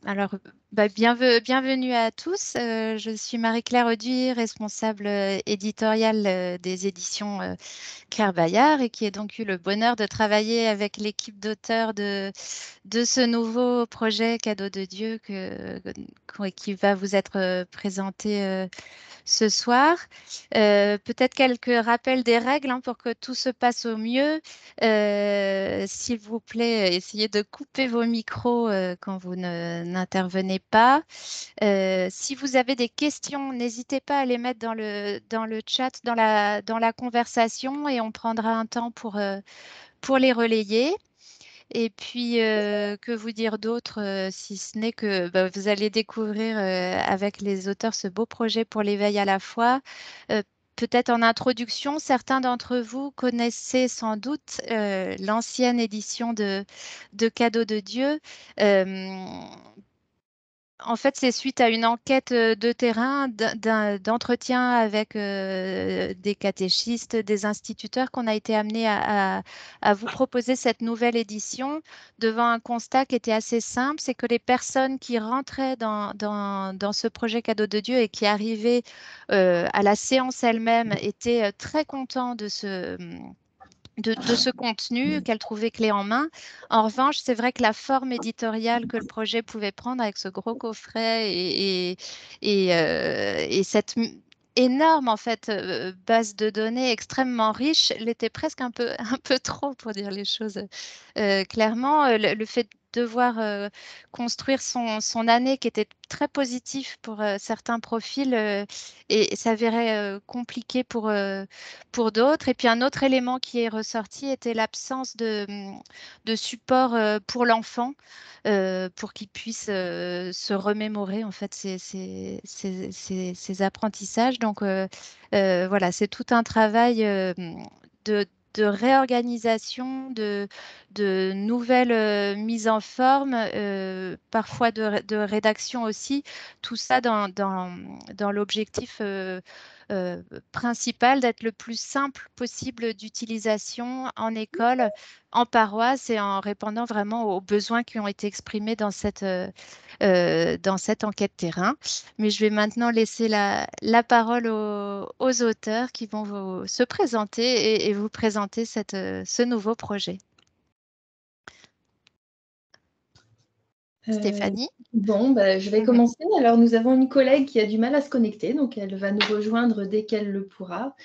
Alors, bienvenue à tous. Je suis Marie-Claire Auduit, responsable éditoriale des éditions Claire Bayard et qui ai donc eu le bonheur de travailler avec l'équipe d'auteurs de ce nouveau projet Cadeau de Dieu qui va vous être présenté ce soir. Peut-être quelques rappels des règles pour que tout se passe au mieux. S'il vous plaît, essayez de couper vos micros quand vous n'intervenez pas. Si vous avez des questions, n'hésitez pas à les mettre dans le chat, dans la conversation et on prendra un temps pour les relayer. Et puis, que vous dire d'autre, si ce n'est que vous allez découvrir avec les auteurs ce beau projet pour l'éveil à la foi. Peut-être en introduction, certains d'entre vous connaissaient sans doute l'ancienne édition de Cadeau de Dieu. Euh, En fait, c'est suite à une enquête de terrain, d'entretien avec des catéchistes, des instituteurs qu'on a été amené à vous proposer cette nouvelle édition devant un constat qui était assez simple, c'est que les personnes qui rentraient dans ce projet Cadeau de Dieu et qui arrivaient à la séance elle-même étaient très contents de ce contenu qu'elle trouvait clé en main. En revanche, c'est vrai que la forme éditoriale que le projet pouvait prendre avec ce gros coffret et cette énorme en fait base de données extrêmement riche l'était presque un peu trop pour dire les choses clairement. Le fait de devoir construire son année qui était très positif pour certains profils et s'avérait compliqué pour d'autres. Et puis un autre élément qui est ressorti était l'absence de support pour l'enfant pour qu'il puisse se remémorer en fait ses apprentissages. Donc voilà, c'est tout un travail de, de réorganisation, de nouvelles mises en forme, parfois de rédaction aussi, tout ça dans l'objectif euh, principal d'être le plus simple possible d'utilisation en école, en paroisse et en répondant vraiment aux besoins qui ont été exprimés dans cette enquête terrain. Mais je vais maintenant laisser la parole aux auteurs qui vont se présenter et vous présenter ce nouveau projet. Stéphanie? Bon, je vais commencer. Alors, nous avons une collègue qui a du mal à se connecter, donc elle va nous rejoindre dès qu'elle le pourra.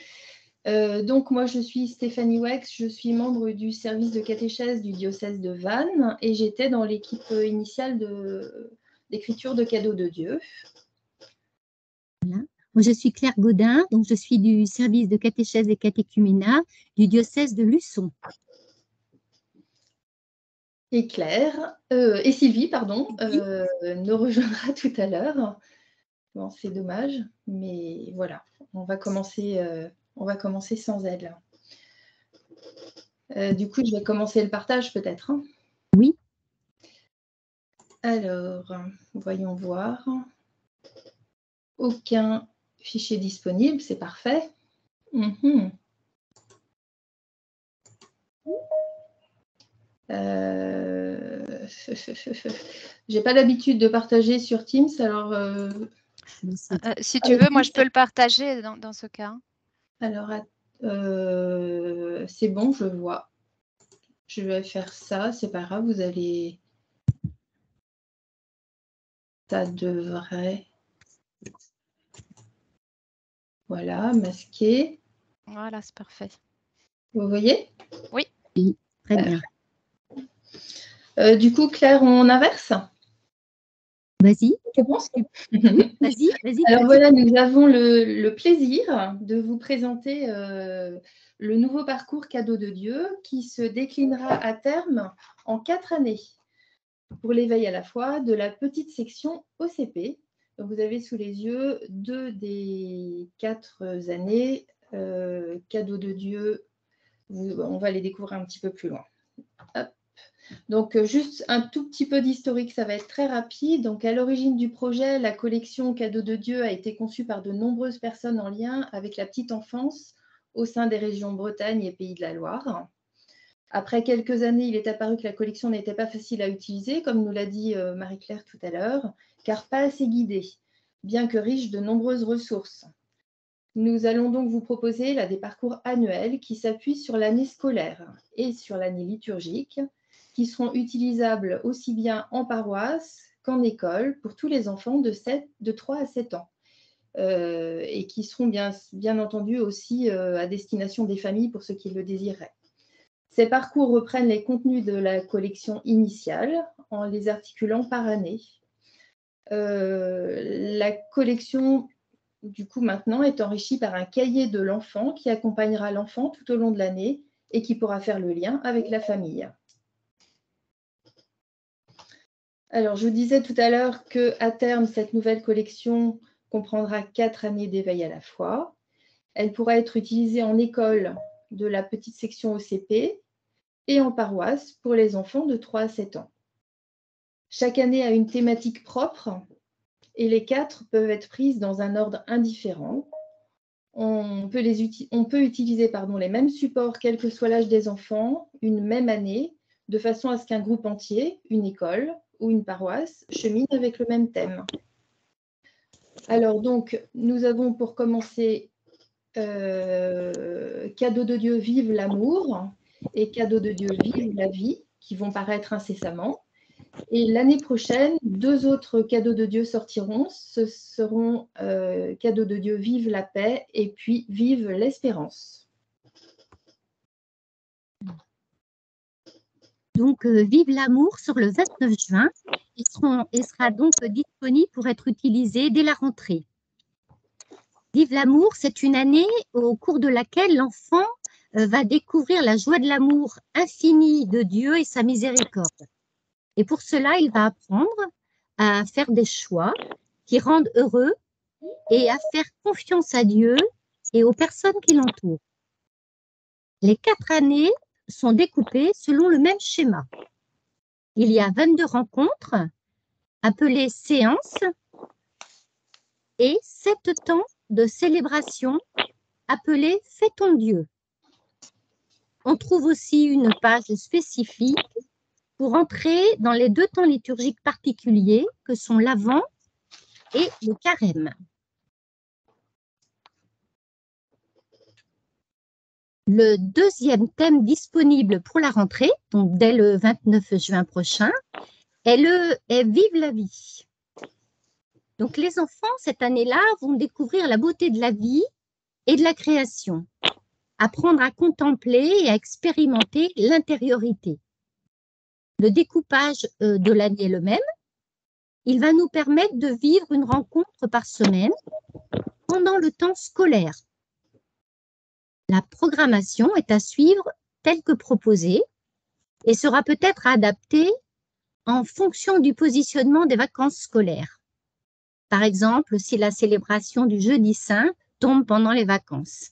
Donc, moi, je suis Stéphanie Wex, je suis membre du service de catéchèse du diocèse de Vannes et j'étais dans l'équipe initiale d'écriture de Cadeau de Dieu. Voilà. Moi, je suis Claire Gaudin, donc je suis du service de catéchèse et catéchuménat du diocèse de Luçon. Et Claire, et Sylvie, pardon, nous rejoindra tout à l'heure. Bon, c'est dommage, mais voilà, on va commencer sans elle. Du coup, je vais commencer le partage peut-être. Oui. Alors, voyons voir. Aucun fichier disponible, c'est parfait. J'ai pas l'habitude de partager sur Teams, alors... si tu veux, moi je peux le partager dans ce cas. Alors, c'est bon, je vois. Je vais faire ça, c'est pas grave, vous allez... Ça devrait... Voilà, masqué. Voilà, c'est parfait. Vous voyez? Oui. Oui, très bien. Du coup, Claire, on inverse? Vas-y. Je pense. Vas-y. Alors voilà, nous avons le plaisir de vous présenter le nouveau parcours Cadeau de Dieu qui se déclinera à terme en 4 années pour l'éveil à la foi de la petite section OCP. Donc, vous avez sous les yeux 2 des 4 années Cadeau de Dieu. On va les découvrir un petit peu plus loin. Hop. Donc, juste un tout petit peu d'historique, ça va être très rapide. Donc, à l'origine du projet, la collection Cadeau de Dieu a été conçue par de nombreuses personnes en lien avec la petite enfance au sein des régions Bretagne et Pays de la Loire. Après quelques années, il est apparu que la collection n'était pas facile à utiliser, comme nous l'a dit Marie-Claire tout à l'heure, car pas assez guidée, bien que riche de nombreuses ressources. Nous allons donc vous proposer là, des parcours annuels qui s'appuient sur l'année scolaire et sur l'année liturgique, qui seront utilisables aussi bien en paroisse qu'en école pour tous les enfants de 3 à 7 ans. Et qui seront bien entendu aussi à destination des familles pour ceux qui le désireraient. Ces parcours reprennent les contenus de la collection initiale en les articulant par année. La collection, du coup, maintenant, est enrichie par un cahier de l'enfant qui accompagnera l'enfant tout au long de l'année et qui pourra faire le lien avec la famille. Alors, je vous disais tout à l'heure qu'à terme, cette nouvelle collection comprendra 4 années d'éveil à la fois. Elle pourra être utilisée en école de la petite section OCP et en paroisse pour les enfants de 3 à 7 ans. Chaque année a une thématique propre et les 4 peuvent être prises dans un ordre indifférent. On peut utiliser les mêmes supports quel que soit l'âge des enfants une même année, de façon à ce qu'un groupe entier, une école ou une paroisse, chemine avec le même thème. Alors donc, nous avons pour commencer Cadeau de Dieu, vive l'amour et Cadeau de Dieu, vive la vie, qui vont paraître incessamment. Et l'année prochaine, 2 autres Cadeaux de Dieu sortiront. Ce seront Cadeau de Dieu, vive la paix et puis vive l'espérance. Donc, vive l'amour sur le 29 juin et sera donc disponible pour être utilisé dès la rentrée. Vive l'amour, c'est une année au cours de laquelle l'enfant va découvrir la joie de l'amour infini de Dieu et sa miséricorde. Et pour cela, il va apprendre à faire des choix qui rendent heureux et à faire confiance à Dieu et aux personnes qui l'entourent. Les 4 années sont découpées selon le même schéma. Il y a 22 rencontres appelées séances et 7 temps de célébration appelés Fêtons Dieu. On trouve aussi une page spécifique pour entrer dans les 2 temps liturgiques particuliers que sont l'Avent et le Carême. Le deuxième thème disponible pour la rentrée, donc dès le 29 juin prochain, est Vive la vie. Donc les enfants, cette année-là, vont découvrir la beauté de la vie et de la création, apprendre à contempler et à expérimenter l'intériorité. Le découpage de l'année est le même. Il va nous permettre de vivre une rencontre par semaine pendant le temps scolaire. La programmation est à suivre telle que proposée et sera peut-être adaptée en fonction du positionnement des vacances scolaires. Par exemple, si la célébration du Jeudi Saint tombe pendant les vacances.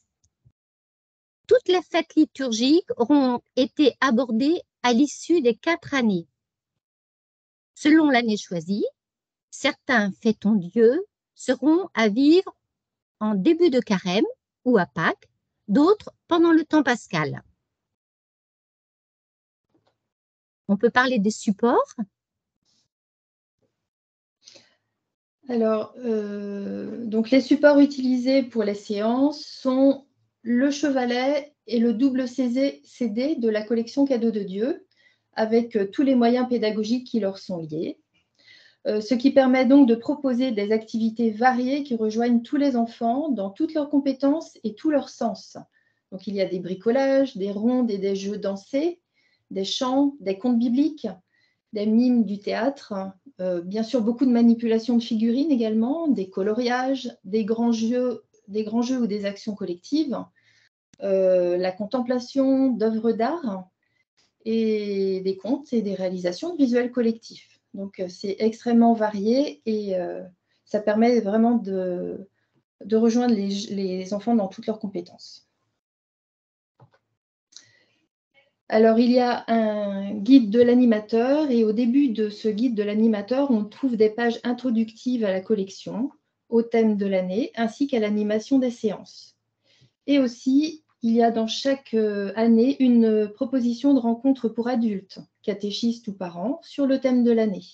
Toutes les fêtes liturgiques auront été abordées à l'issue des 4 années. Selon l'année choisie, certains Fêtons Dieu seront à vivre en début de Carême ou à Pâques, d'autres pendant le temps pascal. On peut parler des supports. Alors, donc les supports utilisés pour les séances sont le chevalet et le double CD de la collection Cadeaux de Dieu, avec tous les moyens pédagogiques qui leur sont liés. Ce qui permet donc de proposer des activités variées qui rejoignent tous les enfants dans toutes leurs compétences et tous leurs sens. Donc, il y a des bricolages, des rondes et des jeux dansés, des chants, des contes bibliques, des mimes du théâtre, bien sûr beaucoup de manipulations de figurines également, des coloriages, des grands jeux ou des actions collectives, la contemplation d'œuvres d'art et des contes et des réalisations de visuels collectifs. Donc, c'est extrêmement varié et ça permet vraiment de rejoindre les enfants dans toutes leurs compétences. Alors, il y a un guide de l'animateur et au début de ce guide de l'animateur, on trouve des pages introductives à la collection, au thème de l'année, ainsi qu'à l'animation des séances. Et aussi il y a dans chaque année une proposition de rencontre pour adultes, catéchistes ou parents, sur le thème de l'année.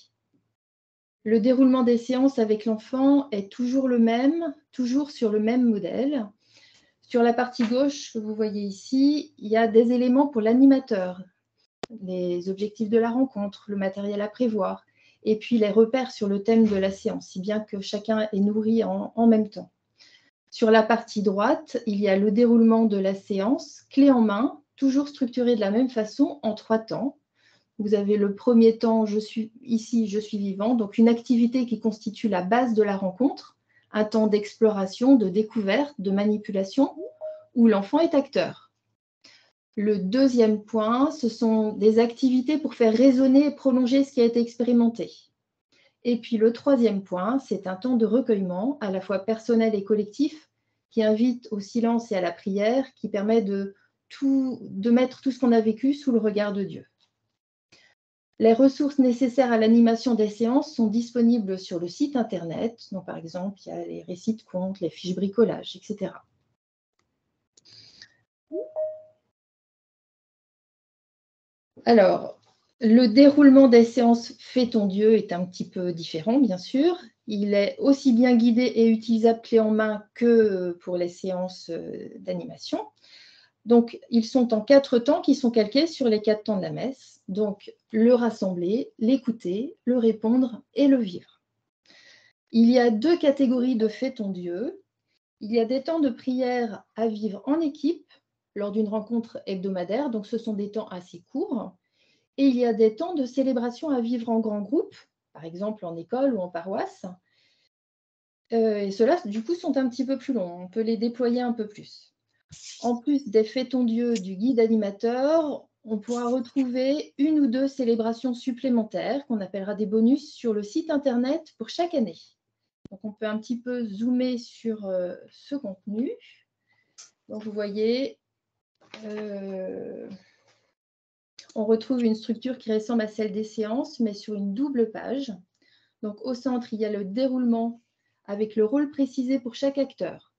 Le déroulement des séances avec l'enfant est toujours le même, toujours sur le même modèle. Sur la partie gauche que vous voyez ici, il y a des éléments pour l'animateur, les objectifs de la rencontre, le matériel à prévoir, et puis les repères sur le thème de la séance, si bien que chacun est nourri en même temps. Sur la partie droite, il y a le déroulement de la séance, clé en main, toujours structuré de la même façon en 3 temps. Vous avez le premier temps, je suis ici, je suis vivant, donc une activité qui constitue la base de la rencontre, un temps d'exploration, de découverte, de manipulation, où l'enfant est acteur. Le deuxième point, ce sont des activités pour faire résonner et prolonger ce qui a été expérimenté. Et puis le troisième point, c'est un temps de recueillement, à la fois personnel et collectif, qui invite au silence et à la prière, qui permet de mettre tout ce qu'on a vécu sous le regard de Dieu. Les ressources nécessaires à l'animation des séances sont disponibles sur le site internet. Donc, par exemple, il y a les récits de contes, les fiches bricolage, etc. Alors, le déroulement des séances Fais ton Dieu est un petit peu différent, bien sûr. Il est aussi bien guidé et utilisable clé en main que pour les séances d'animation. Donc, ils sont en 4 temps qui sont calqués sur les 4 temps de la messe. Donc, le rassembler, l'écouter, le répondre et le vivre. Il y a 2 catégories de Fais ton Dieu. Il y a des temps de prière à vivre en équipe lors d'une rencontre hebdomadaire. Donc, ce sont des temps assez courts. Et il y a des temps de célébration à vivre en grand groupe, par exemple en école ou en paroisse. Et ceux-là, du coup, sont un petit peu plus longs. On peut les déployer un peu plus. En plus des Fais ton Dieu du guide animateur, on pourra retrouver 1 ou 2 célébrations supplémentaires qu'on appellera des bonus sur le site internet pour chaque année. Donc, on peut un petit peu zoomer sur ce contenu. Donc, vous voyez, on retrouve une structure qui ressemble à celle des séances, mais sur une double page. Donc, au centre, il y a le déroulement avec le rôle précisé pour chaque acteur,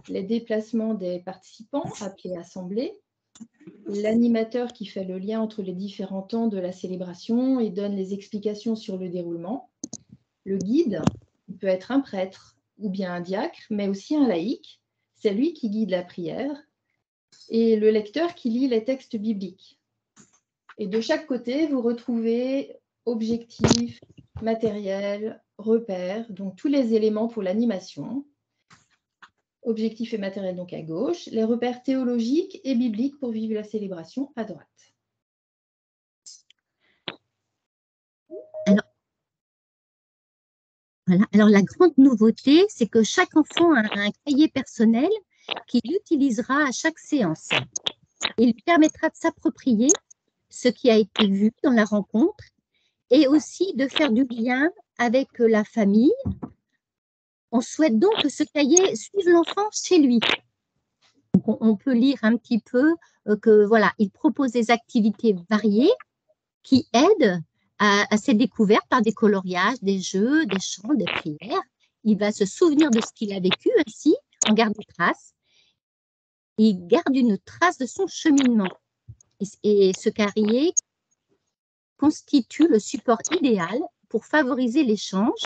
les déplacements des participants appelés assemblées, l'animateur qui fait le lien entre les différents temps de la célébration et donne les explications sur le déroulement, le guide, qui peut être un prêtre ou bien un diacre, mais aussi un laïc, c'est lui qui guide la prière, et le lecteur qui lit les textes bibliques. Et de chaque côté, vous retrouvez objectifs, matériel, repères, donc tous les éléments pour l'animation. Objectifs et matériel donc à gauche, les repères théologiques et bibliques pour vivre la célébration à droite. Alors, la grande nouveauté, c'est que chaque enfant a un cahier personnel qu'il utilisera à chaque séance. Il lui permettra de s'approprier ce qui a été vu dans la rencontre et aussi de faire du lien avec la famille. On souhaite donc que ce cahier suive l'enfant chez lui. Donc, on peut lire un petit peu que voilà, il propose des activités variées qui aident à ses découvertes par des coloriages, des jeux, des chants, des prières. Il va se souvenir de ce qu'il a vécu ainsi, on garde une trace. Il garde une trace de son cheminement. Et ce cahier constitue le support idéal pour favoriser l'échange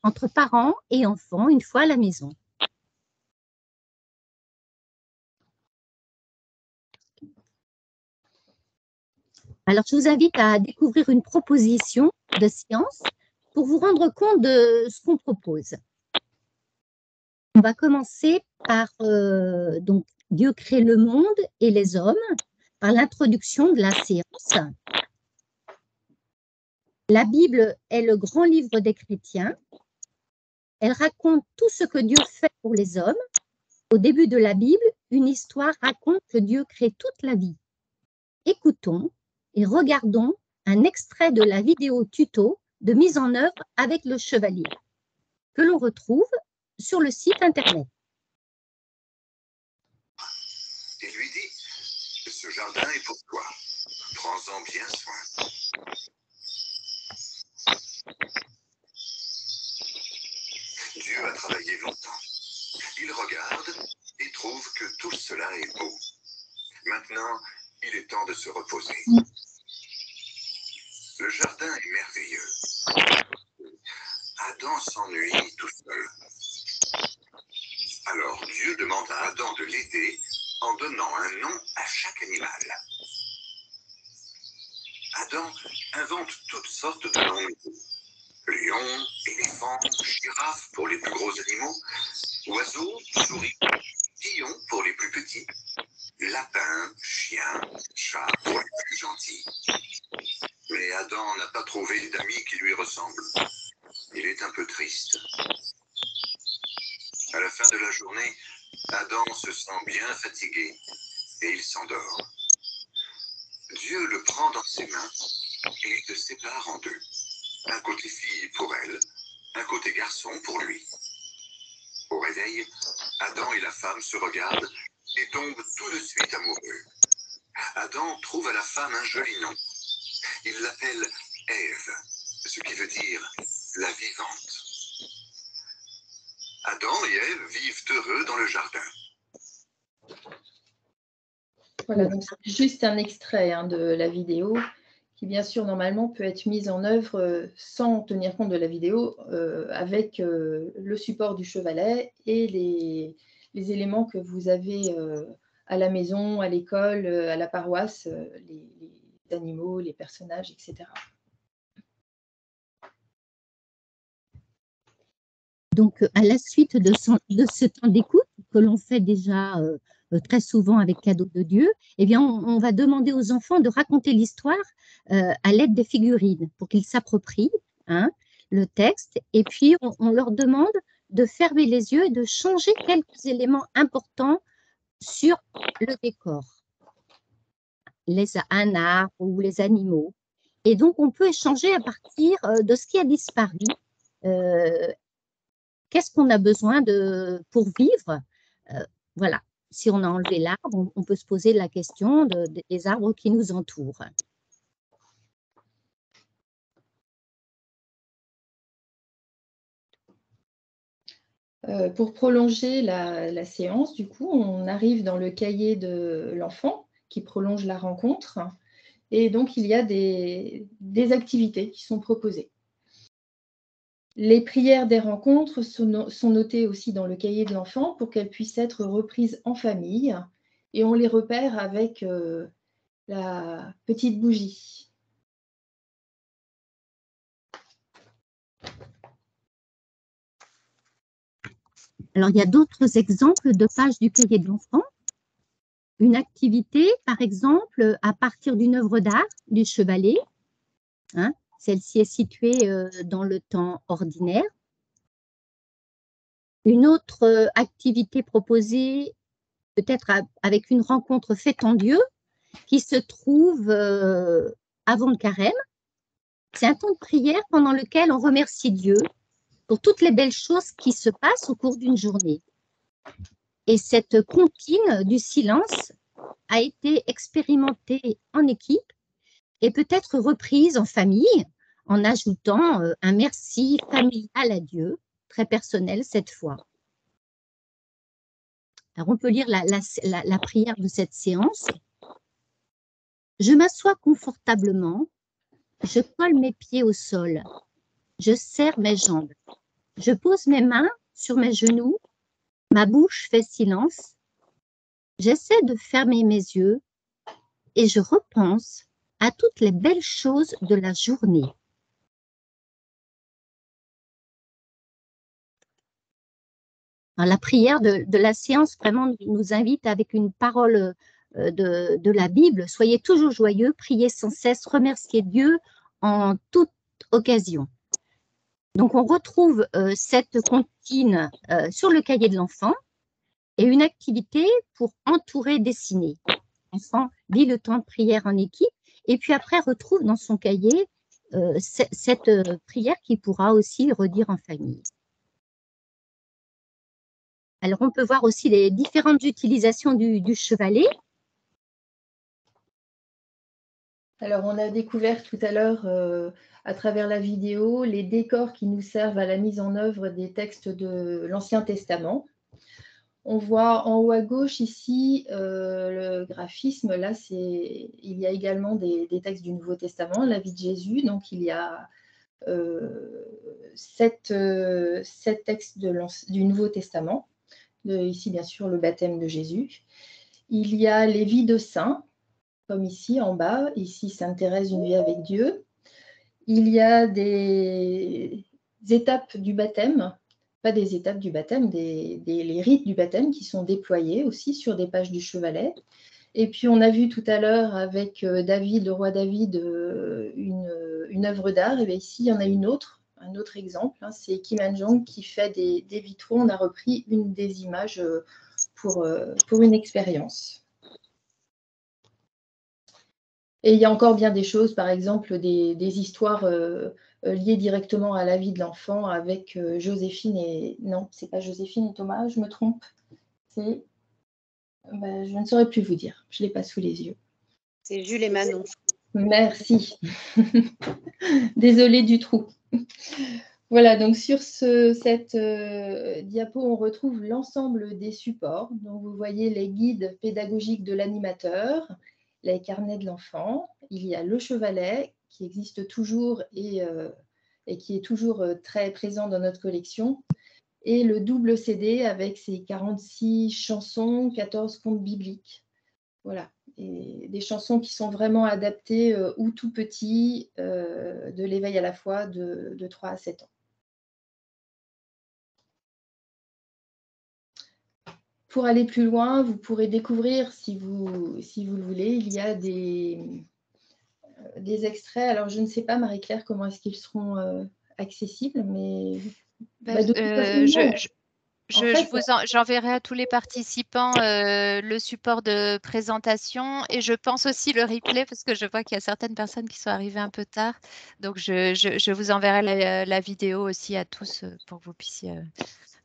entre parents et enfants une fois à la maison. Alors, je vous invite à découvrir une proposition de séance pour vous rendre compte de ce qu'on propose. On va commencer par donc, Dieu crée le monde et les hommes, par l'introduction de la séance. La Bible est le grand livre des chrétiens. Elle raconte tout ce que Dieu fait pour les hommes. Au début de la Bible, une histoire raconte que Dieu crée toute la vie. Écoutons et regardons un extrait de la vidéo tuto de mise en œuvre avec le chevalier, que l'on retrouve sur le site internet. Il lui dit, ce jardin est pour toi, prends-en bien soin. Dieu a travaillé longtemps. Il regarde et trouve que tout cela est beau. Maintenant, il est temps de se reposer. Le jardin est merveilleux. Adam s'ennuie tout seul. Alors Dieu demande à Adam de l'aider en donnant un nom à chaque animal. Adam invente toutes sortes de noms nouveaux. Lion, éléphant, girafe pour les plus gros animaux, oiseaux, souris, lion pour les plus petits, lapin, chien, chat pour les plus gentils. Mais Adam n'a pas trouvé d'amis qui lui ressemblent. Il est un peu triste. À la fin de la journée, Adam se sent bien fatigué et il s'endort. Dieu le prend dans ses mains et il le sépare en deux. Un côté fille pour elle, un côté garçon pour lui. Au réveil, Adam et la femme se regardent et tombent tout de suite amoureux. Adam trouve à la femme un joli nom. Il l'appelle Ève, ce qui veut dire la vivante. Adam et Ève vivent heureux dans le jardin. Voilà, donc c'est juste un extrait de la vidéo qui, bien sûr, normalement peut être mise en œuvre sans tenir compte de la vidéo avec le support du chevalet et les éléments que vous avez à la maison, à l'école, à la paroisse, les animaux, les personnages, etc. Donc, à la suite de ce temps d'écoute que l'on fait déjà très souvent avec Cadeau de Dieu, eh bien, on va demander aux enfants de raconter l'histoire à l'aide des figurines pour qu'ils s'approprient le texte. Et puis, on leur demande de fermer les yeux et de changer quelques éléments importants sur le décor, un arbre ou les animaux. Et donc, on peut échanger à partir de ce qui a disparu. Qu'est-ce qu'on a besoin pour vivre? Voilà, si on a enlevé l'arbre, on peut se poser la question des arbres qui nous entourent. Pour prolonger la séance, du coup, on arrive dans le cahier de l'enfant qui prolonge la rencontre. Et donc, il y a des activités qui sont proposées. Les prières des rencontres sont notées aussi dans le cahier de l'enfant pour qu'elles puissent être reprises en famille. Et on les repère avec la petite bougie. Alors, il y a d'autres exemples de pages du cahier de l'enfant. Une activité, par exemple, à partir d'une œuvre d'art du chevalet. Celle-ci est située dans le temps ordinaire. Une autre activité proposée, peut-être avec une rencontre faite en Dieu, qui se trouve avant le carême. C'est un temps de prière pendant lequel on remercie Dieu pour toutes les belles choses qui se passent au cours d'une journée. Et cette comptine du silence a été expérimentée en équipe et peut être reprise en famille en ajoutant un merci familial à Dieu, très personnel cette fois. Alors on peut lire la prière de cette séance. Je m'assois confortablement, je colle mes pieds au sol, je serre mes jambes, je pose mes mains sur mes genoux, ma bouche fait silence, j'essaie de fermer mes yeux et je repense à toutes les belles choses de la journée. Alors, la prière de la séance vraiment nous invite avec une parole de la Bible. Soyez toujours joyeux, priez sans cesse, remerciez Dieu en toute occasion. Donc, on retrouve cette comptine sur le cahier de l'enfant et une activité pour entourer, dessiner. L'enfant lit le temps de prière en équipe et puis après retrouve dans son cahier cette prière qu'il pourra aussi redire en famille. Alors, on peut voir aussi les différentes utilisations du chevalet. Alors, on a découvert tout à l'heure, à travers la vidéo, les décors qui nous servent à la mise en œuvre des textes de l'Ancien Testament. On voit en haut à gauche ici le graphisme. Là, il y a également des textes du Nouveau Testament, la vie de Jésus. Donc, il y a 7 textes du Nouveau Testament. Ici, bien sûr, le baptême de Jésus. Il y a les vies de saints, comme ici en bas. Ici, Sainte Thérèse, une vie avec Dieu. Il y a des étapes du baptême, pas des étapes du baptême, les rites du baptême qui sont déployés aussi sur des pages du chevalet. Et puis, on a vu tout à l'heure avec David, le roi David, une œuvre d'art. Et bien ici, il y en a un autre exemple. Hein, c'est Kim Han-jong qui fait des vitraux. On a repris une des images pour une expérience. Et il y a encore bien des choses, par exemple des histoires liées directement à la vie de l'enfant avec Joséphine et... Non, c'est pas Joséphine et Thomas, je me trompe. C'est... Ben, je ne saurais plus vous dire, je ne l'ai pas sous les yeux. C'est Jules et Manon. Merci. Désolée du trou. Voilà, donc sur cette diapo, on retrouve l'ensemble des supports. Donc, vous voyez les guides pédagogiques de l'animateur, les carnets de l'enfant. Il y a le chevalet qui existe toujours et qui est toujours très présent dans notre collection. Et le double CD avec ses 46 chansons, 14 contes bibliques. Voilà, et des chansons qui sont vraiment adaptées ou tout petit, de l'éveil à la foi de 3 à 7 ans. Pour aller plus loin, vous pourrez découvrir, si vous le voulez, il y a des extraits. Alors, je ne sais pas, Marie-Claire, comment est-ce qu'ils seront accessibles, mais... J'enverrai à tous les participants le support de présentation et je pense aussi le replay parce que je vois qu'il y a certaines personnes qui sont arrivées un peu tard. Donc, je vous enverrai la vidéo aussi à tous pour que vous puissiez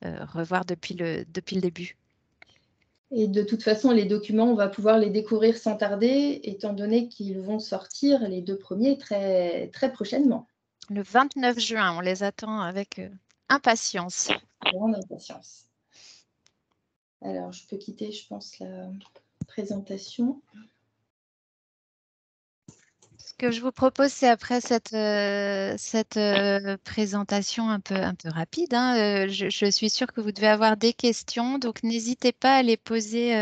revoir depuis le début. Et de toute façon, les documents, on va pouvoir les découvrir sans tarder, étant donné qu'ils vont sortir les 2 premiers très, très prochainement. Le 29 juin, on les attend avec impatience. Grande impatience. Alors, je peux quitter, je pense, la présentation. Ce que je vous propose, c'est après cette présentation un peu rapide, hein, je suis sûre que vous devez avoir des questions, donc n'hésitez pas à les poser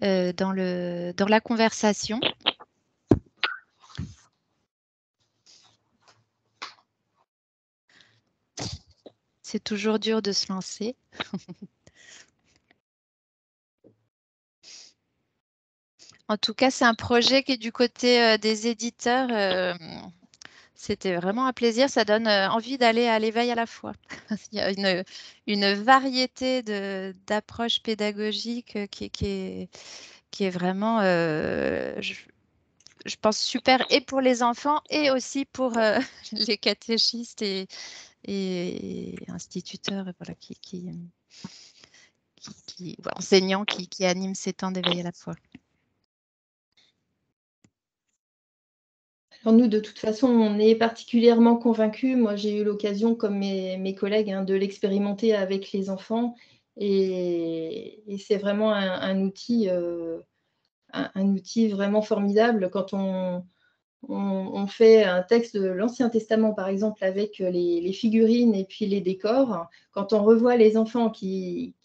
dans la conversation. C'est toujours dur de se lancer. En tout cas, c'est un projet qui est du côté des éditeurs. C'était vraiment un plaisir. Ça donne envie d'aller à l'éveil à la fois. Il y a une variété d'approches pédagogiques qui est vraiment, je pense, super et pour les enfants et aussi pour les catéchistes et instituteurs, voilà, enseignants qui animent ces temps d'éveil à la fois. Alors nous, de toute façon, on est particulièrement convaincus. Moi, j'ai eu l'occasion, comme mes collègues, hein, de l'expérimenter avec les enfants. Et c'est vraiment un outil vraiment formidable. Quand on fait un texte de l'Ancien Testament, par exemple, avec les figurines et puis les décors, quand on revoit les enfants qui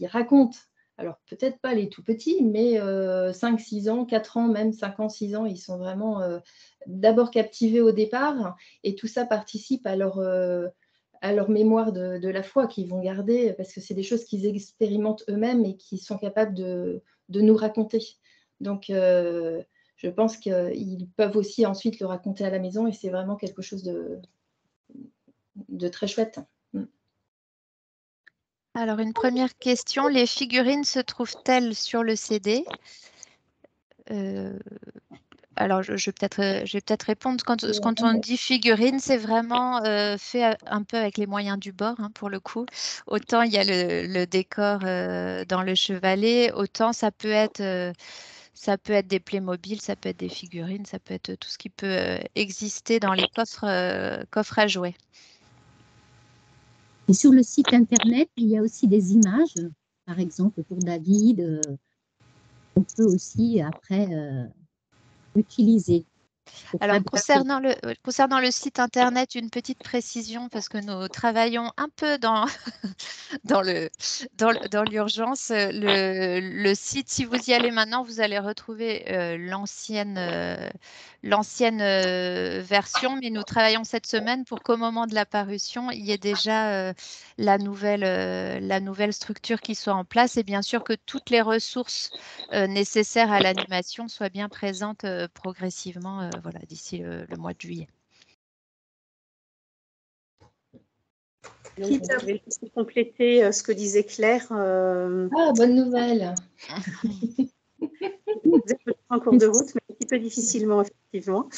racontent, alors peut-être pas les tout petits, mais 5, 6 ans, 4 ans, même 5 ans, 6 ans, ils sont vraiment d'abord captivés au départ, et tout ça participe à leur mémoire de la foi qu'ils vont garder, parce que c'est des choses qu'ils expérimentent eux-mêmes et qu'ils sont capables de nous raconter. Donc, je pense qu'ils peuvent aussi ensuite le raconter à la maison, et c'est vraiment quelque chose de très chouette. Alors, une première question, les figurines se trouvent-elles sur le CD? Alors, je vais peut-être répondre. Quand on dit figurine, c'est vraiment fait un peu avec les moyens du bord, hein, pour le coup. Autant il y a le décor dans le chevalet, autant ça peut être des Playmobil, ça peut être des figurines, ça peut être tout ce qui peut exister dans les coffres à jouets. Et sur le site internet, il y a aussi des images par exemple pour David, on peut aussi après utiliser. Alors, concernant le site internet, une petite précision parce que nous travaillons un peu dans, dans l'urgence. Le site, si vous y allez maintenant, vous allez retrouver l'ancienne version, mais nous travaillons cette semaine pour qu'au moment de la parution, il y ait déjà la nouvelle structure qui soit en place et bien sûr que toutes les ressources nécessaires à l'animation soient bien présentes progressivement voilà, d'ici le mois de juillet. Donc, je vais juste compléter ce que disait Claire. Ah, bonne nouvelle. Vous êtes en cours de route, mais un petit peu difficilement, effectivement.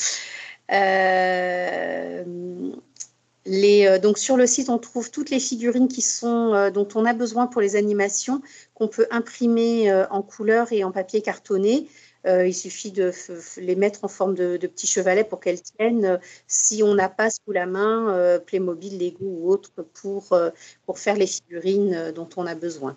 Donc sur le site, on trouve toutes les figurines qui sont, dont on a besoin pour les animations, qu'on peut imprimer en couleur et en papier cartonné. Il suffit de les mettre en forme de petits chevalets pour qu'elles tiennent. Si on n'a pas sous la main Playmobil, Lego ou autre pour faire les figurines dont on a besoin.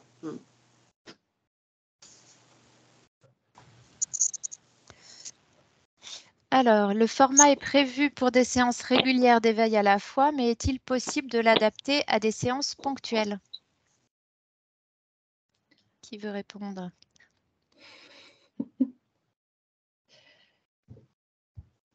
Alors, le format est prévu pour des séances régulières d'éveil à la fois, mais est-il possible de l'adapter à des séances ponctuelles? Qui veut répondre?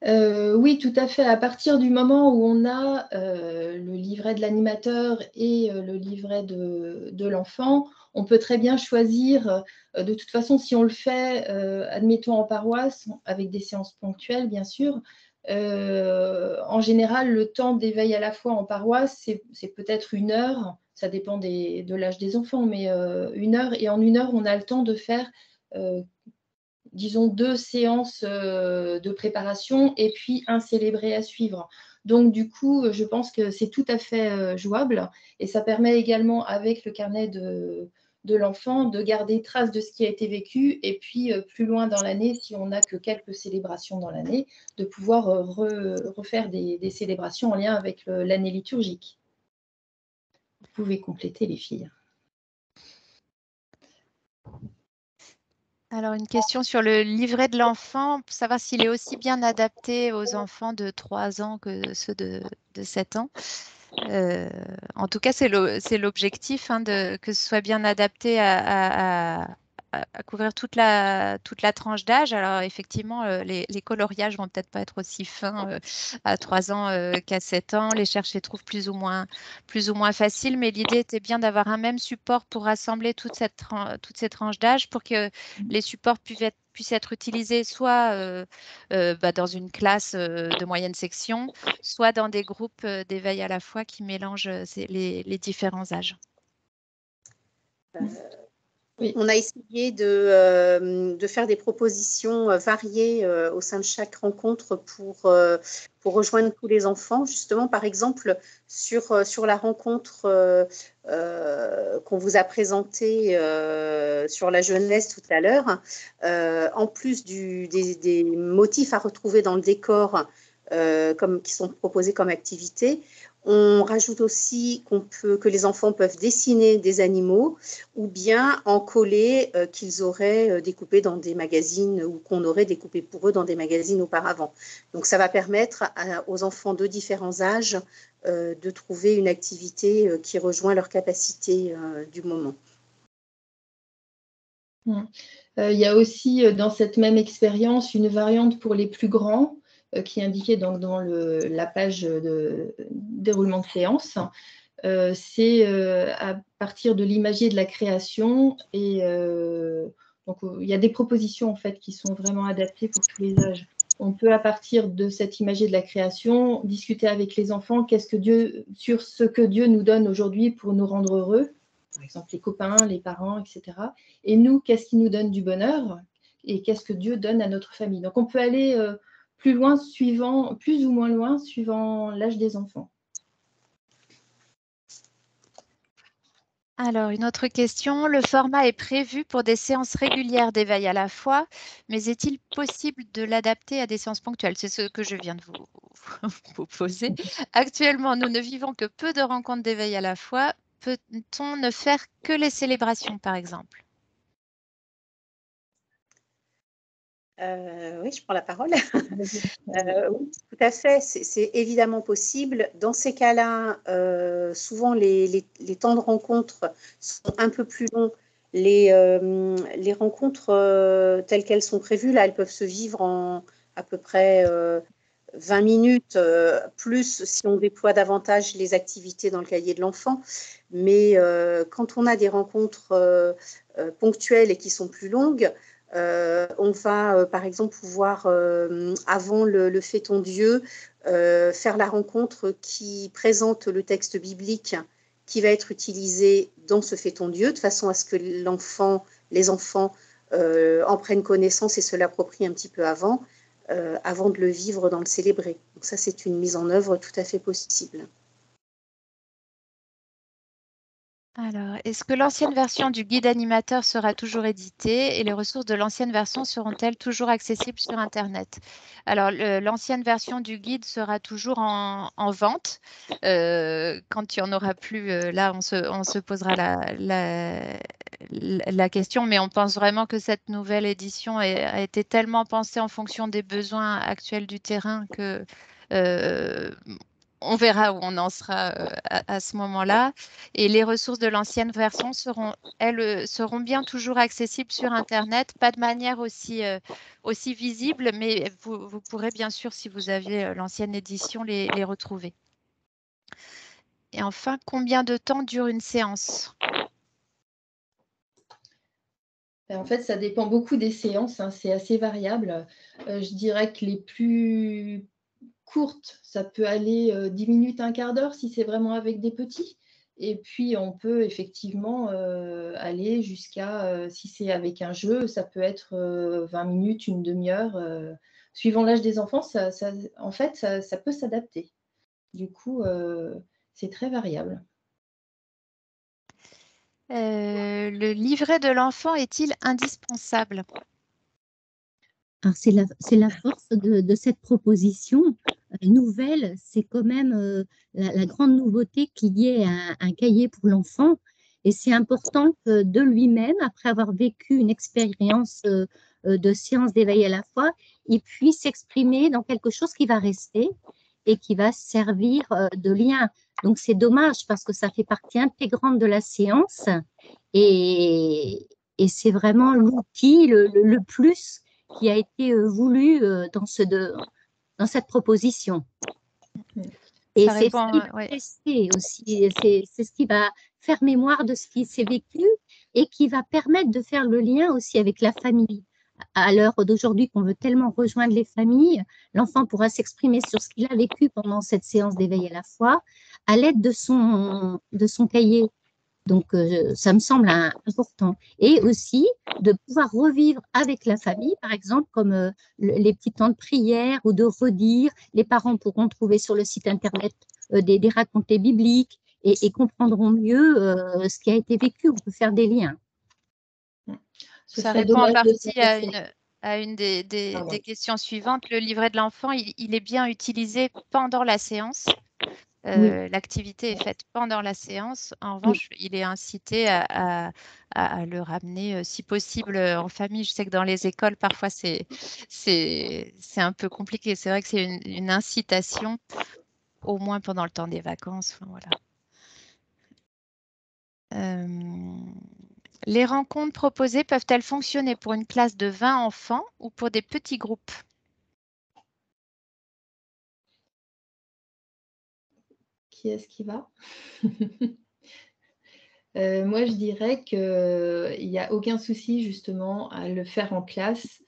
Oui, tout à fait. À partir du moment où on a le livret de l'animateur et le livret de l'enfant, on peut très bien choisir, de toute façon, si on le fait, admettons en paroisse, avec des séances ponctuelles, bien sûr, en général, le temps d'éveil à la fois en paroisse, c'est peut-être 1 heure, ça dépend de l'âge des enfants, mais 1 heure, et en 1 heure, on a le temps de faire disons 2 séances de préparation et puis un célébré à suivre. Donc du coup, je pense que c'est tout à fait jouable et ça permet également avec le carnet de l'enfant de garder trace de ce qui a été vécu et puis plus loin dans l'année, si on n'a que quelques célébrations dans l'année, de pouvoir refaire des célébrations en lien avec l'année liturgique. Vous pouvez compléter les filles. Alors, une question sur le livret de l'enfant, pour savoir s'il est aussi bien adapté aux enfants de 3 ans que ceux de 7 ans. En tout cas, c'est l'objectif, hein, que ce soit bien adapté à couvrir toute la tranche d'âge. Alors, effectivement, les coloriages vont peut-être pas être aussi fins à 3 ans qu'à 7 ans. Les chercher trouvent plus ou moins faciles, mais l'idée était bien d'avoir un même support pour rassembler toutes ces tranches d'âge pour que les supports puissent être utilisés soit dans une classe de moyenne section, soit dans des groupes d'éveil à la fois qui mélangent les différents âges. Oui. On a essayé de faire des propositions variées au sein de chaque rencontre pour rejoindre tous les enfants. Justement, par exemple, sur la rencontre qu'on vous a présentée sur la jeunesse tout à l'heure, en plus des motifs à retrouver dans le décor qui sont proposés comme activité, on rajoute aussi que les enfants peuvent dessiner des animaux ou bien en coller qu'ils auraient découpé dans des magazines ou qu'on aurait découpé pour eux dans des magazines auparavant. Donc, ça va permettre aux enfants de différents âges de trouver une activité qui rejoint leur capacité du moment. Il y a aussi dans cette même expérience une variante pour les plus grands qui est indiquée donc dans la page de déroulement de séance. C'est à partir de l'imagier de la création et donc il y a des propositions en fait qui sont vraiment adaptées pour tous les âges. On peut à partir de cet imagier de la création discuter avec les enfants sur ce que Dieu nous donne aujourd'hui pour nous rendre heureux, par exemple les copains, les parents, etc. Et nous, qu'est-ce qui nous donne du bonheur et qu'est-ce que Dieu donne à notre famille. Donc on peut aller plus ou moins loin suivant l'âge des enfants. Alors, une autre question. Le format est prévu pour des séances régulières d'éveil à la fois, mais est-il possible de l'adapter à des séances ponctuelles? C'est ce que je viens de vous poser. Actuellement, nous ne vivons que peu de rencontres d'éveil à la fois. peut-on ne faire que les célébrations, par exemple? Oui, je prends la parole. Oui, tout à fait, c'est évidemment possible. Dans ces cas-là, souvent les temps de rencontre sont un peu plus longs. Les rencontres telles qu'elles sont prévues, là, elles peuvent se vivre en à peu près 20 minutes, plus si on déploie davantage les activités dans le cahier de l'enfant. Mais quand on a des rencontres ponctuelles et qui sont plus longues, on va, par exemple, pouvoir, avant le Fêton Dieu, faire la rencontre qui présente le texte biblique qui va être utilisé dans ce Fêton Dieu, de façon à ce que les enfants en prennent connaissance et se l'approprient un petit peu avant de le vivre, dans le célébrer. Donc ça, c'est une mise en œuvre tout à fait possible. Alors, est-ce que l'ancienne version du guide animateur sera toujours éditée et les ressources de l'ancienne version seront-elles toujours accessibles sur Internet? Alors, l'ancienne version du guide sera toujours en vente. Quand il n'y en aura plus, là, on se posera la question, mais on pense vraiment que cette nouvelle édition a été tellement pensée en fonction des besoins actuels du terrain que on verra où on en sera à ce moment-là. Et les ressources de l'ancienne version seront bien toujours accessibles sur Internet, pas de manière aussi visible, mais vous pourrez bien sûr, si vous aviez l'ancienne édition, les retrouver. Et enfin, combien de temps dure une séance? En fait, ça dépend beaucoup des séances, hein, c'est assez variable. Je dirais que les plus courtes, ça peut aller 10 minutes, un quart d'heure si c'est vraiment avec des petits. Et puis, on peut effectivement aller jusqu'à, si c'est avec un jeu, ça peut être 20 minutes, une demi-heure. Suivant l'âge des enfants, en fait, ça peut s'adapter. Du coup, c'est très variable. Le livret de l'enfant est-il indispensable? Alors, c'est la force de cette proposition nouvelle, c'est quand même la grande nouveauté qu'il y ait un cahier pour l'enfant. Et c'est important que de lui-même, après avoir vécu une expérience de séance d'éveil à la fois, il puisse s'exprimer dans quelque chose qui va rester et qui va servir de lien. Donc, c'est dommage parce que ça fait partie intégrante de la séance et c'est vraiment l'outil, le plus qui a été voulu dans cette proposition. Et Ça c'est répond, ce qui va ouais. rester aussi, c'est ce qui va faire mémoire de ce qui s'est vécu et qui va permettre de faire le lien aussi avec la famille. À l'heure d'aujourd'hui qu'on veut tellement rejoindre les familles, l'enfant pourra s'exprimer sur ce qu'il a vécu pendant cette séance d'éveil à la fois à l'aide de son cahier. Donc, ça me semble important. Et aussi de pouvoir revivre avec la famille, par exemple, comme les petits temps de prière ou de redire. Les parents pourront trouver sur le site Internet des racontés bibliques et comprendront mieux ce qui a été vécu. On peut faire des liens. Ça répond en partie à une des questions suivantes. Le livret de l'enfant, il est bien utilisé pendant la séance. Oui. L'activité est faite pendant la séance. En revanche, il est incité à le ramener, si possible, en famille. Je sais que dans les écoles, parfois, c'est un peu compliqué. C'est vrai que c'est une incitation, au moins pendant le temps des vacances. Enfin, voilà. Les rencontres proposées peuvent-elles fonctionner pour une classe de 20 enfants ou pour des petits groupes? Qui est-ce qui va? Moi, je dirais qu'il n'y a aucun souci justement à le faire en classe,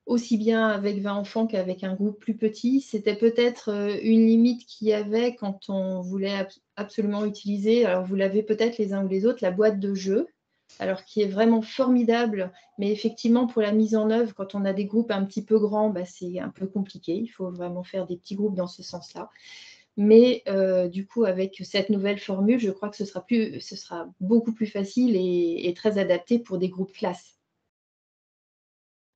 aussi bien avec 20 enfants qu'avec un groupe plus petit. C'était peut-être une limite qu'il y avait quand on voulait absolument utiliser, alors vous l'avez peut-être les uns ou les autres, la boîte de jeu, alors qui est vraiment formidable, mais effectivement pour la mise en œuvre, quand on a des groupes un petit peu grands, bah, c'est un peu compliqué. Il faut vraiment faire des petits groupes dans ce sens-là. Mais du coup, avec cette nouvelle formule, je crois que ce sera beaucoup plus facile et très adapté pour des groupes classes.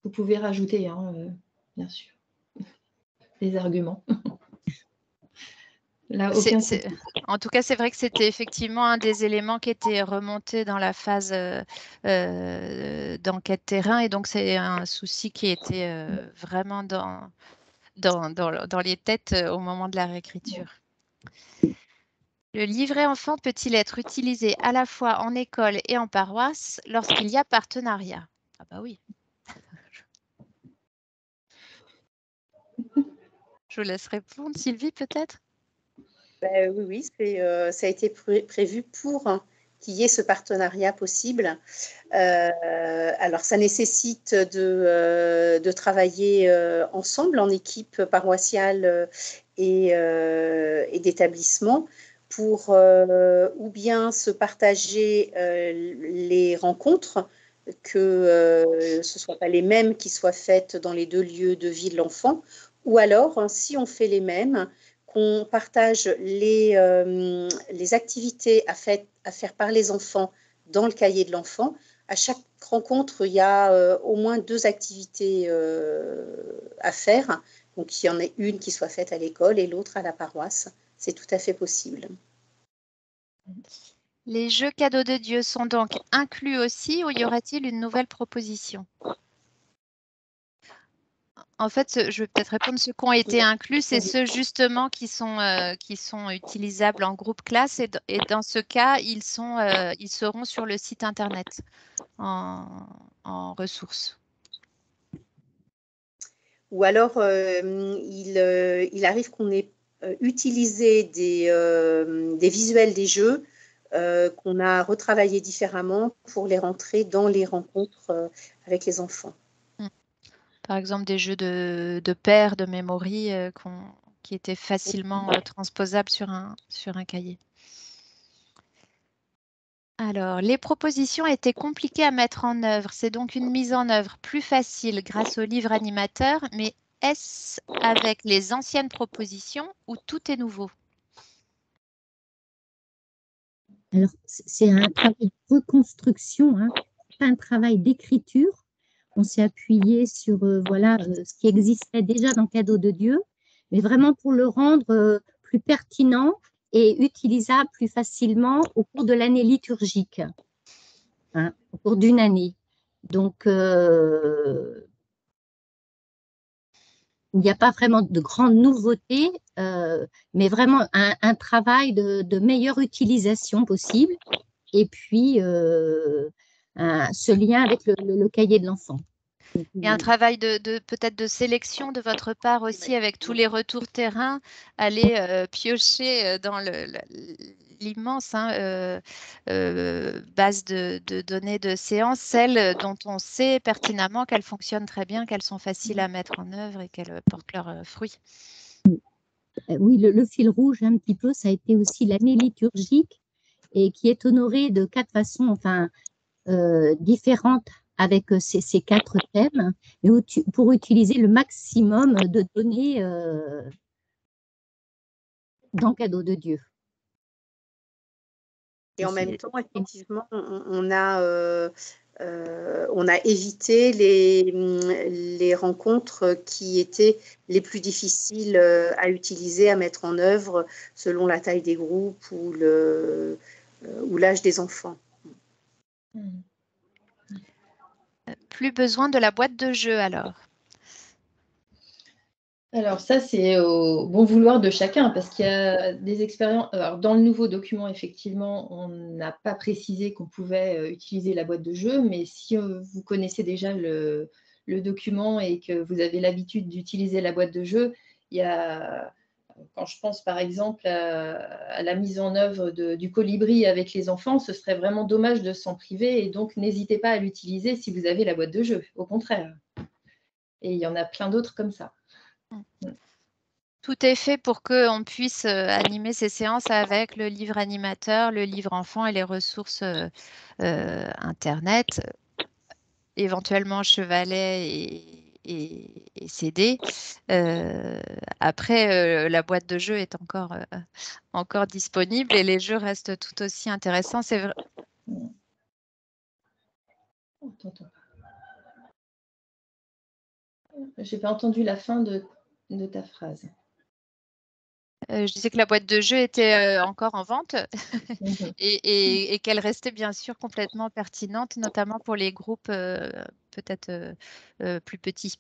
Vous pouvez rajouter, hein, bien sûr, des arguments. Là, aucun souci. En tout cas, c'est vrai que c'était effectivement un des éléments qui était remonté dans la phase d'enquête terrain. Et donc, c'est un souci qui était vraiment dans les têtes au moment de la réécriture. Le livret enfant peut-il être utilisé à la fois en école et en paroisse lorsqu'il y a partenariat? Ah bah oui. Je vous laisse répondre. Sylvie, peut-être? Oui, ça a été prévu pour qu'il y ait ce partenariat possible. Alors, ça nécessite de travailler ensemble en équipe paroissiale et d'établissement pour ou bien se partager les rencontres, que ce ne soient pas les mêmes qui soient faites dans les deux lieux de vie de l'enfant, ou alors, si on fait les mêmes, qu'on partage les activités à faire par les enfants dans le cahier de l'enfant. À chaque rencontre, il y a au moins 2 activités à faire. Donc, il y en a une qui soit faite à l'école et l'autre à la paroisse. C'est tout à fait possible. Les jeux cadeaux de Dieu sont donc inclus aussi ou y aura-t-il une nouvelle proposition? En fait, je vais peut-être répondre. Ceux qui ont été inclus, c'est ceux justement qui sont utilisables en groupe classe. Et dans ce cas, ils seront sur le site internet en ressources. Ou alors, il arrive qu'on ait utilisé des visuels des jeux qu'on a retravaillés différemment pour les rentrer dans les rencontres avec les enfants. Par exemple, des jeux de paires, de memory qui étaient facilement transposables sur un cahier. Alors, les propositions étaient compliquées à mettre en œuvre. C'est donc une mise en œuvre plus facile grâce au livre animateur, mais est-ce avec les anciennes propositions ou tout est nouveau? Alors, c'est un travail de reconstruction, hein, pas un travail d'écriture. On s'est appuyé sur voilà, ce qui existait déjà dans Cadeau de Dieu, mais vraiment pour le rendre plus pertinent et utilisable plus facilement au cours de l'année liturgique, hein, au cours d'une année. Donc, il n'y a pas vraiment de grandes nouveautés, mais vraiment un travail de meilleure utilisation possible. Et puis, ce lien avec le cahier de l'enfant. Et un travail peut-être de sélection de votre part aussi avec tous les retours terrain, aller piocher dans l'immense base de données de séances, celles dont on sait pertinemment qu'elles fonctionnent très bien, qu'elles sont faciles à mettre en œuvre et qu'elles portent leurs fruits. Oui, le fil rouge, un petit peu, ça a été aussi l'année liturgique et qui est honorée de 4 façons, enfin, différentes avec ces 4 thèmes, mais pour utiliser le maximum de données dans Cadeau de Dieu. Et en même temps, effectivement, on a évité les rencontres qui étaient les plus difficiles à utiliser, à mettre en œuvre selon la taille des groupes ou l'âge des enfants. Plus besoin de la boîte de jeu alors? Alors ça, c'est au bon vouloir de chacun, parce qu'il y a des expériences. Alors, dans le nouveau document, effectivement, on n'a pas précisé qu'on pouvait utiliser la boîte de jeu, mais si vous connaissez déjà le document et que vous avez l'habitude d'utiliser la boîte de jeu, il y a, quand je pense par exemple à la mise en œuvre du colibri avec les enfants, ce serait vraiment dommage de s'en priver, et donc n'hésitez pas à l'utiliser si vous avez la boîte de jeu, au contraire. Et il y en a plein d'autres comme ça. Tout est fait pour qu'on puisse animer ces séances avec le livre animateur, le livre enfant et les ressources Internet, éventuellement Chevalet et CD. Après, la boîte de jeu est encore disponible et les jeux restent tout aussi intéressants. C'est vrai. J'ai pas entendu la fin de ta phrase. Je disais que la boîte de jeu était encore en vente Mhm. et qu'elle restait bien sûr complètement pertinente, notamment pour les groupes peut-être plus petits.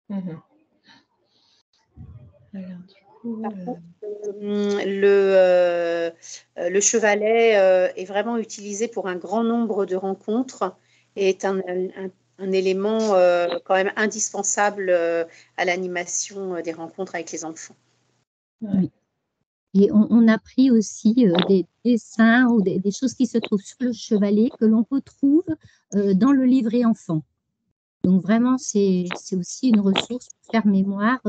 Mhm. Alors, du coup, Par contre, le chevalet est vraiment utilisé pour un grand nombre de rencontres et est un élément quand même indispensable à l'animation des rencontres avec les enfants. ouais. Et on a pris aussi des dessins ou des choses qui se trouvent sur le chevalet que l'on retrouve dans le livret enfant. Donc vraiment, c'est aussi une ressource pour faire mémoire,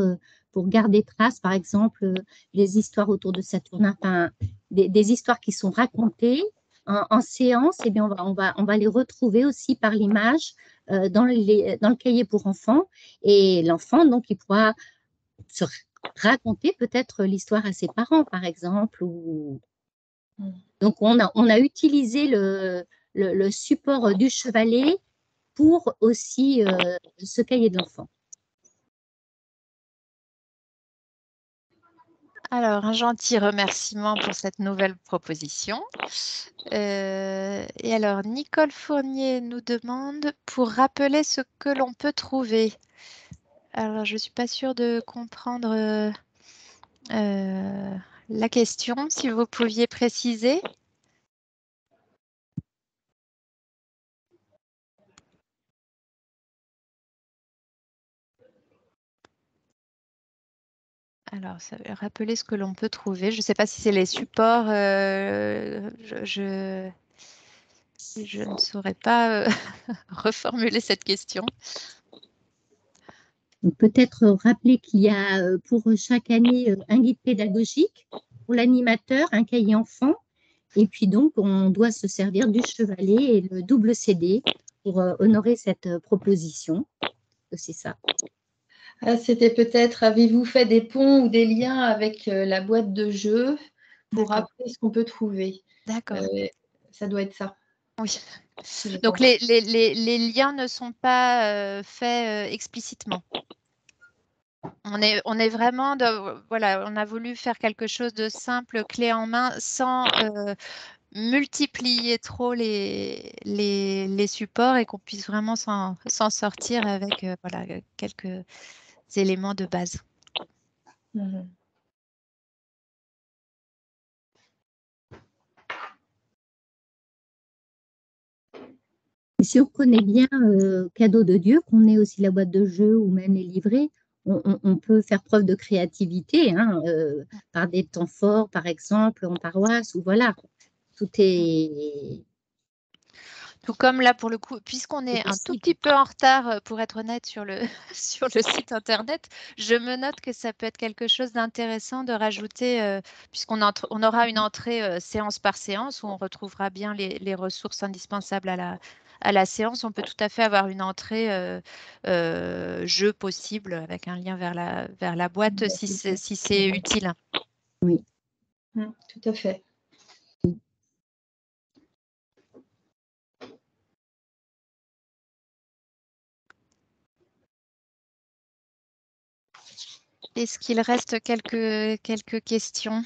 pour garder trace, par exemple, des histoires autour de Saturnin, enfin, des histoires qui sont racontées en séance, et bien on va les retrouver aussi par l'image dans le cahier pour enfants. Et l'enfant, donc, il pourra se raconter peut-être l'histoire à ses parents, par exemple. Donc, on a utilisé le support du chevalet pour aussi ce cahier de l'enfant. Alors, un gentil remerciement pour cette nouvelle proposition. Et alors, Nicole Fournier nous demande pour rappeler ce que l'on peut trouver. Alors, je ne suis pas sûre de comprendre la question, si vous pouviez préciser. Alors, ça veut rappeler ce que l'on peut trouver. Je ne sais pas si c'est les supports. Je ne saurais pas reformuler cette question. Peut-être rappeler qu'il y a pour chaque année un guide pédagogique pour l'animateur, un cahier enfant, et puis donc on doit se servir du chevalet et le double CD pour honorer cette proposition. C'est ça. Ah, c'était peut-être, avez-vous fait des ponts ou des liens avec la boîte de jeu pour rappeler ce qu'on peut trouver? D'accord. Ça doit être ça. Oui. Je Donc, pense. les liens ne sont pas faits explicitement. On est vraiment, voilà, on a voulu faire quelque chose de simple, clé en main, sans multiplier trop les supports et qu'on puisse vraiment s'en sortir avec voilà, quelques éléments de base. Mhm. Si on connaît bien Cadeau de Dieu, qu'on ait aussi la boîte de jeu ou même les livrets, on peut faire preuve de créativité hein, par des temps forts, par exemple, en paroisse, ou voilà, tout est Tout comme là, pour le coup, puisqu'on est un tout possible. petit peu en retard, pour être honnête, sur le, sur le site internet, je me note que ça peut être quelque chose d'intéressant de rajouter, puisqu'on on aura une entrée séance par séance où on retrouvera bien les ressources indispensables à la séance. On peut tout à fait avoir une entrée jeu possible avec un lien vers la boîte si c'est utile. Oui. Tout à fait. Est-ce qu'il reste quelques questions?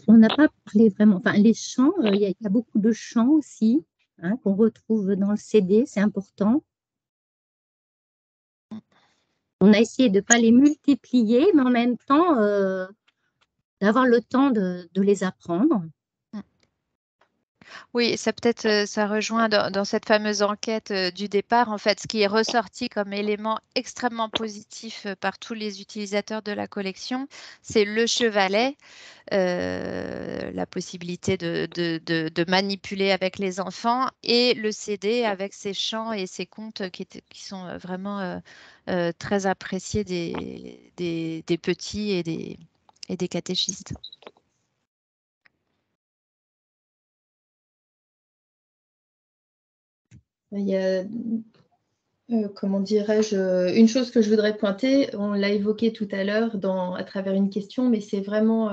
On n'a pas parlé vraiment, enfin les chants, il y a beaucoup de chants aussi hein, qu'on retrouve dans le CD, c'est important. On a essayé de ne pas les multiplier, mais en même temps d'avoir le temps de les apprendre. Oui, ça peut-être, ça rejoint dans cette fameuse enquête du départ, en fait, ce qui est ressorti comme élément extrêmement positif par tous les utilisateurs de la collection, c'est le chevalet, la possibilité de manipuler avec les enfants et le CD avec ses chants et ses contes qui sont vraiment très appréciés des petits et des catéchistes. Il y a, comment dirais-je, une chose que je voudrais pointer, on l'a évoqué tout à l'heure à travers une question, mais c'est vraiment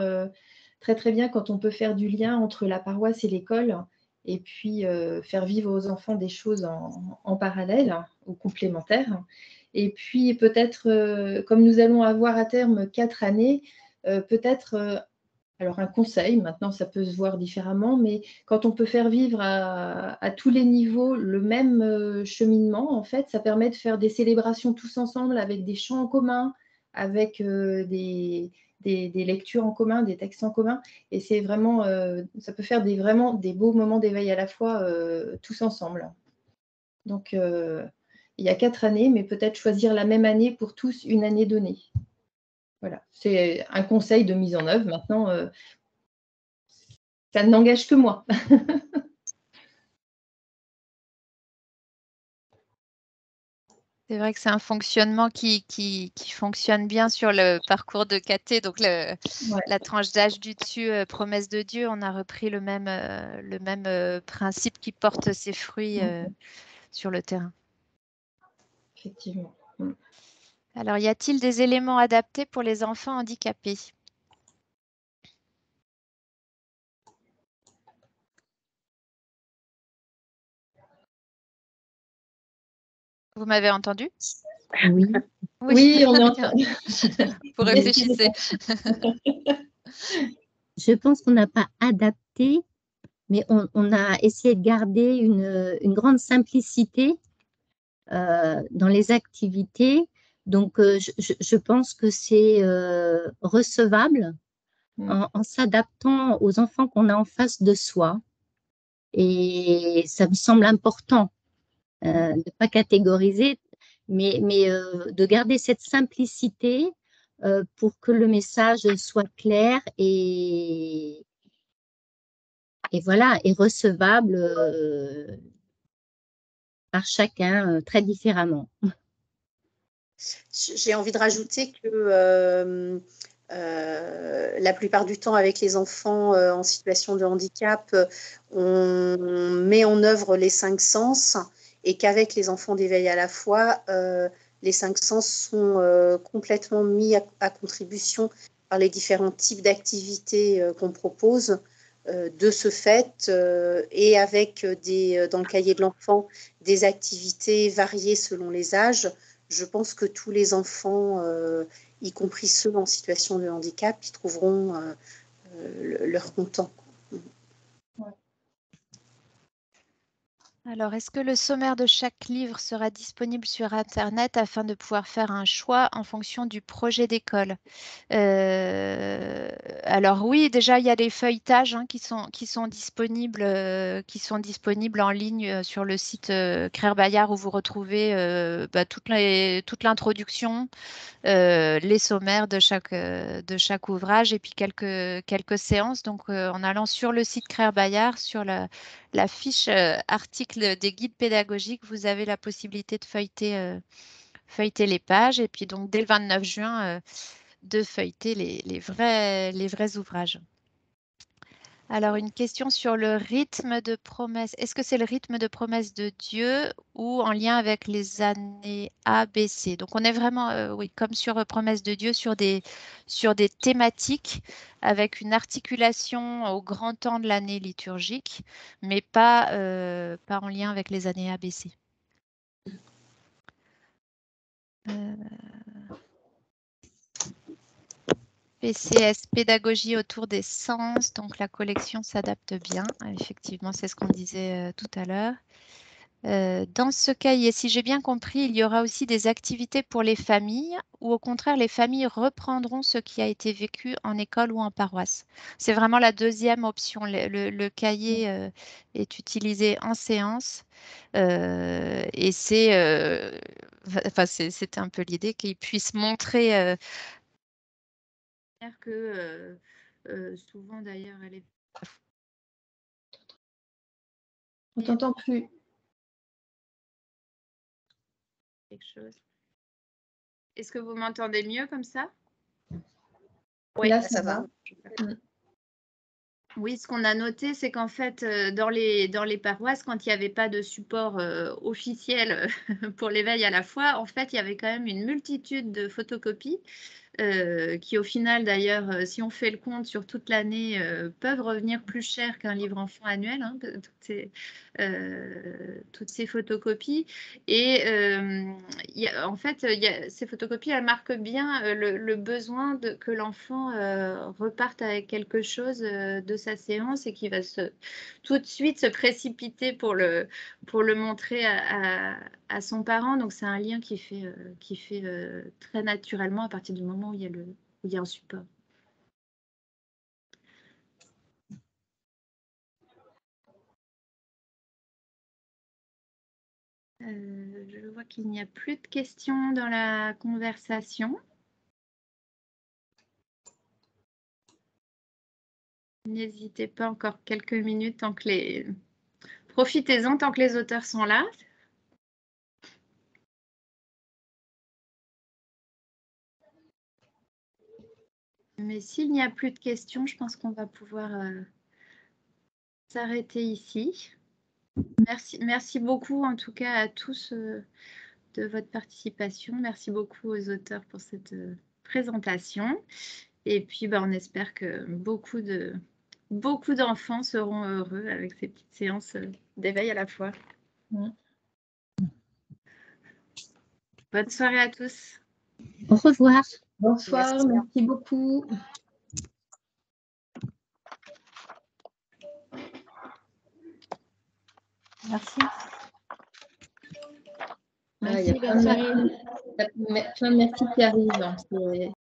très très bien quand on peut faire du lien entre la paroisse et l'école et puis faire vivre aux enfants des choses en parallèle ou complémentaires. Et puis peut-être, comme nous allons avoir à terme 4 années, peut-être, alors un conseil, maintenant ça peut se voir différemment, mais quand on peut faire vivre à tous les niveaux le même cheminement, en fait, ça permet de faire des célébrations tous ensemble avec des chants en commun, avec des lectures en commun, des textes en commun. Et c'est vraiment, ça peut faire vraiment des beaux moments d'éveil à la fois tous ensemble. Donc, il y a 4 années, mais peut-être choisir la même année pour tous, une année donnée. Voilà, c'est un conseil de mise en œuvre. Maintenant, ça n'engage que moi. C'est vrai que c'est un fonctionnement qui fonctionne bien sur le parcours de KT. Donc, Ouais. la tranche d'âge du dessus, promesse de Dieu, on a repris le même principe qui porte ses fruits sur le terrain. Effectivement. Alors, y a-t-il des éléments adaptés pour les enfants handicapés? Vous m'avez entendu? Oui. Oui, on est entend. Vous réfléchissez. Je pense qu'on n'a pas adapté, mais on a essayé de garder une grande simplicité dans les activités. Donc, je pense que c'est recevable en s'adaptant aux enfants qu'on a en face de soi. Et ça me semble important de ne pas catégoriser, mais de garder cette simplicité pour que le message soit clair et voilà, et recevable par chacun très différemment. J'ai envie de rajouter que la plupart du temps, avec les enfants en situation de handicap, on met en œuvre les 5 sens et qu'avec les enfants d'éveil à la foi, les 5 sens sont complètement mis à contribution par les différents types d'activités qu'on propose. De ce fait, et avec dans le cahier de l'enfant, des activités variées selon les âges, je pense que tous les enfants, y compris ceux en situation de handicap, ils trouveront leur content. Alors, est-ce que le sommaire de chaque livre sera disponible sur Internet afin de pouvoir faire un choix en fonction du projet d'école? Alors oui, déjà, il y a des feuilletages qui sont disponibles en ligne sur le site Claire Bayard où vous retrouvez toute l'introduction, les sommaires de chaque ouvrage et puis quelques séances. Donc, en allant sur le site Claire Bayard, sur la fiche article des guides pédagogiques, vous avez la possibilité de feuilleter les pages et puis donc dès le 29 juin, de feuilleter les vrais ouvrages. Alors, une question sur le rythme de promesse. Est-ce que c'est le rythme de promesse de Dieu ou en lien avec les années A, B, C? Donc, on est vraiment, oui, comme sur promesse de Dieu, sur des thématiques avec une articulation au grand temps de l'année liturgique, mais pas en lien avec les années A, B, C. PCS, pédagogie autour des sens, donc la collection s'adapte bien. Effectivement, c'est ce qu'on disait tout à l'heure. Dans ce cahier, si j'ai bien compris, il y aura aussi des activités pour les familles ou au contraire, les familles reprendront ce qui a été vécu en école ou en paroisse. C'est vraiment la deuxième option. Le cahier est utilisé en séance et c'était un peu l'idée qu'il puisse montrer que souvent d'ailleurs elle est On t'entend plus. quelque chose. Est-ce que vous m'entendez mieux comme ça? Oui, là, ça va. Oui, ce qu'on a noté, c'est qu'en fait, dans les paroisses, quand il n'y avait pas de support officiel pour l'éveil à la foi, en fait, il y avait quand même une multitude de photocopies qui, au final, d'ailleurs, si on fait le compte sur toute l'année, peuvent revenir plus cher qu'un livre enfant annuel. toutes ces photocopies. Et en fait, ces photocopies, elles marquent bien le besoin que l'enfant reparte avec quelque chose de sa séance et qui va tout de suite se précipiter pour le montrer à son parent. Donc, c'est un lien qui fait très naturellement à partir du moment où il y a un support. Je vois qu'il n'y a plus de questions dans la conversation. N'hésitez pas, encore quelques minutes tant que profitez-en tant que les auteurs sont là. Mais s'il n'y a plus de questions, je pense qu'on va pouvoir s'arrêter ici. Merci beaucoup en tout cas à tous de votre participation. Merci beaucoup aux auteurs pour cette présentation. Et puis, on espère que beaucoup d'enfants seront heureux avec ces petites séances d'éveil à la fois. Bonne soirée à tous. Au revoir. Bonsoir, merci beaucoup. Merci. Il y a plein de merci qui arrivent.